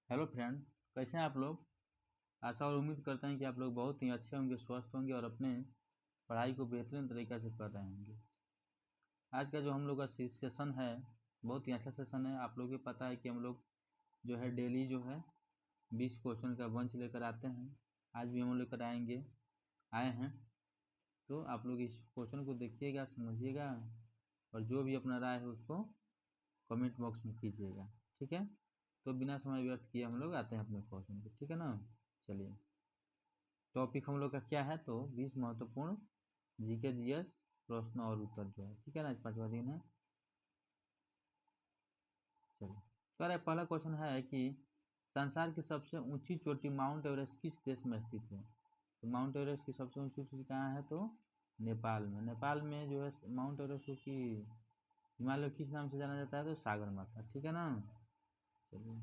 Hello friend, कैसे हैं आप लोग। आशा और उम्मीद करते हैं कि आप लोग बहुत ही अच्छे होंगे, स्वस्थ होंगे और अपने पढ़ाई को बेहतरीन तरीक़े से कर रहे होंगे। आज का जो हम लोग का सेशन है बहुत ही अच्छा सेशन है। आप लोग को पता है कि हम लोग जो है डेली जो है 20 क्वेश्चन का बंच लेकर आते हैं। आज भी हम लेकर आए हैं। तो आप लोग इस क्वेश्चन को देखिएगा, समझिएगा और जो भी अपना राय है उसको कमेंट बॉक्स में कीजिएगा, ठीक है। तो बिना समय व्यर्थ किए हम लोग आते हैं अपने क्वेश्चन पे, ठीक है ना। चलिए, टॉपिक हम लोग का क्या है, तो 20 महत्वपूर्ण जीके जीएस प्रश्न और उत्तर जो है, ठीक है ना। आज 5वां दिन है। चलिए, तो अरे पहला क्वेश्चन है कि संसार की सबसे ऊंची चोटी माउंट एवरेस्ट किस देश में स्थित है। तो माउंट एवरेस्ट की सबसे ऊंची चोटी कहाँ है, तो नेपाल में। नेपाल में जो है माउंट एवरेस्ट को की हिमालय किस नाम से जाना जाता है, तो सागर माथा, ठीक है ना। चलिए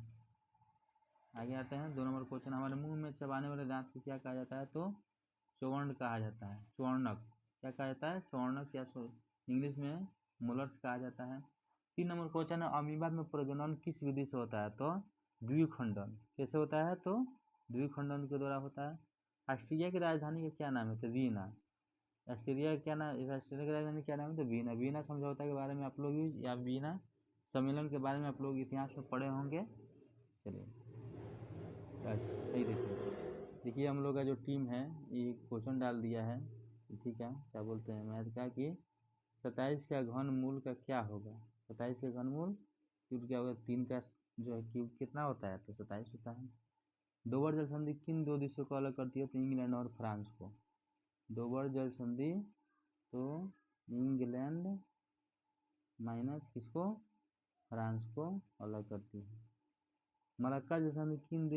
आगे आते हैं। 2 नंबर क्वेश्चन, हमारे मुंह में चबाने वाले दांत को क्या कहा जाता है, तो चौवर्ण कहा जाता है। चौवर्णक क्या कहा जाता है, चौवर्णक या इंग्लिश में मोलर्स कहा जाता है। 3 नंबर क्वेश्चन है, अमीबा में प्रजनन किस विधि से होता है, तो द्विखंडन। कैसे होता है, तो द्विखंडन के द्वारा होता है। ऑस्ट्रेलिया की राजधानी का क्या नाम है, तो वीना। ऑस्ट्रेलिया का क्या नाम, ऑस्ट्रेलिया की राजधानी क्या नाम है, तो वीना। वीना समझौता के बारे में आप लोग या वीना सम्मेलन के बारे में आप लोग इतिहास में पढ़े होंगे। चलिए सही देखिए हम लोग का जो टीम है ये क्वेश्चन डाल दिया है, ठीक है। क्या बोलते हैं मैथ का कि 27 का घनमूल का क्या होगा। 27 का घनमूल क्यूब क्या होगा, 3 का जो है क्यूब कितना होता है, तो 27 होता है। डोबर जल संधि किन 2 देशों को अलग करती है, तो इंग्लैंड और फ्रांस को। डोबर जल संधि तो इंग्लैंड माइनस किसको, फ्रांस को अलग करती है। मलक्का जल संधि किन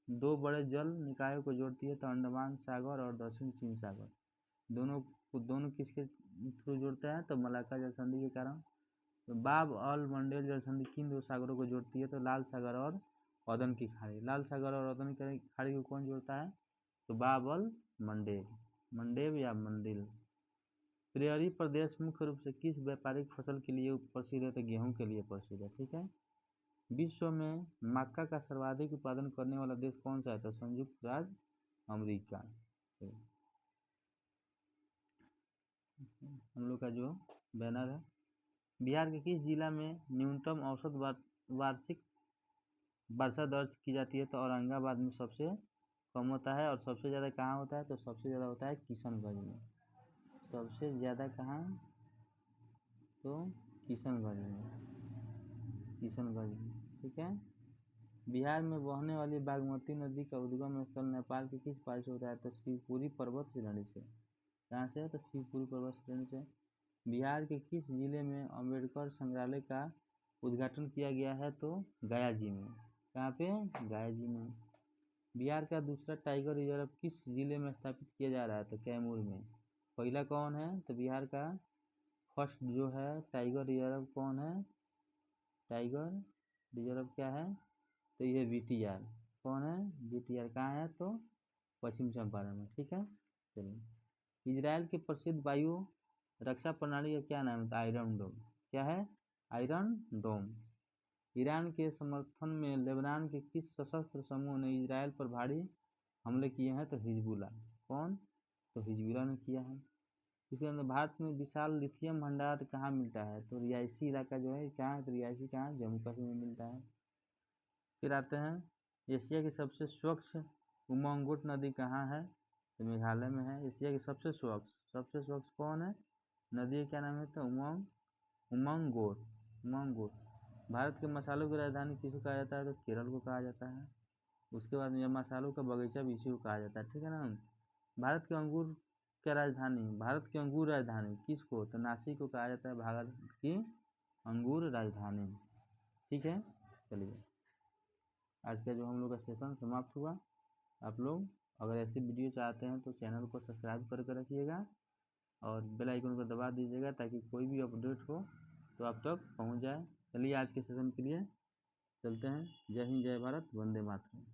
2 बड़े जल निकायों को जोड़ती है, तो अंडमान सागर और दक्षिण चीन सागर। दोनों किसके थ्रू जोड़ता है, तो मलक्का जल संधि के कारण। तो बाब अल मंडेल जल संधि किन 2 सागरों को जोड़ती है, तो लाल सागर और अदन की खाड़ी। लाल सागर और अदन की खाड़ी को कौन जोड़ता है, तो बाब अल मंडेल, मंडेव या मंदिल। प्रेयरी प्रदेश मुख्य रूप से किस व्यापारिक फसल के लिए प्रसिद्ध है, तो गेहूं के लिए प्रसिद्ध है, ठीक है। विश्व में मक्का का सर्वाधिक उत्पादन करने वाला देश कौन सा है, तो संयुक्त राज्य अमेरिका। हम लोग का जो बैनर है, बिहार के किस जिला में न्यूनतम औसत वार्षिक वर्षा दर्ज की जाती है, तो औरंगाबाद में सबसे कम होता है। और सबसे ज़्यादा कहाँ होता है, तो सबसे ज़्यादा होता है किशनगंज में। सबसे ज़्यादा कहाँ, तो किशनगंज में, ठीक है। बिहार में बहने वाली बागमती नदी का उद्गम स्थल नेपाल के किस पहाड़ी से होता है, तो शिवपुरी पर्वत श्रेणी से। कहाँ से है, तो शिवपुरी पर्वत श्रेणी से। बिहार के किस जिले में अम्बेडकर संग्रहालय का उद्घाटन किया गया है, तो गया जी में। कहाँ पे, गया जी में। बिहार का दूसरा टाइगर रिजर्व किस जिले में स्थापित किया जा रहा है, तो कैमूर में। पहला कौन है, तो बिहार का फर्स्ट जो है टाइगर रिजर्व कौन है, टाइगर रिजर्व क्या है, तो ये VTR कौन है, VTR कहाँ है, तो पश्चिम चंपारण में, ठीक है। चलिए, इजराइल के प्रसिद्ध वायु रक्षा प्रणाली का क्या नाम है, तो आयरन डोम। क्या है, आयरन डोम। ईरान के समर्थन में लेबनान के किस सशस्त्र समूह ने इजराइल पर भारी हमले किए हैं, तो हिजबुल्ला। कौन, तो हिजबुल्ला ने किया है। इसके अंदर भारत में विशाल लिथियम भंडार कहाँ मिलता है, तो रिहायशी इलाका जो है कहाँ है, तो रिहायशी कहाँ, जम्मू कश्मीर में मिलता है। फिर आते हैं, एशिया की सबसे स्वच्छ उमंगोट नदी कहाँ है, तो मेघालय में है। एशिया की सबसे स्वच्छ कौन है, नदी क्या नाम है, तो उमंगोट। भारत के मसालों की राजधानी किसको कहा जाता है, तो केरल को कहा जाता है। उसके बाद में मसालों का बगीचा भी इसी को कहा जाता है, ठीक है ना। भारत के अंगूर राजधानी किसको, तो नासिक को कहा जाता है भारत की अंगूर राजधानी, ठीक है। चलिए, आज का जो हम लोग का सेशन समाप्त हुआ। आप लोग अगर ऐसी वीडियो चाहते हैं तो चैनल को सब्सक्राइब करके रखिएगा और बेल आइकन को दबा दीजिएगा ताकि कोई भी अपडेट हो तो आप तक पहुंच जाए। चलिए, आज के सेशन के लिए चलते हैं। जय हिंद, जय भारत, वंदे मातरम।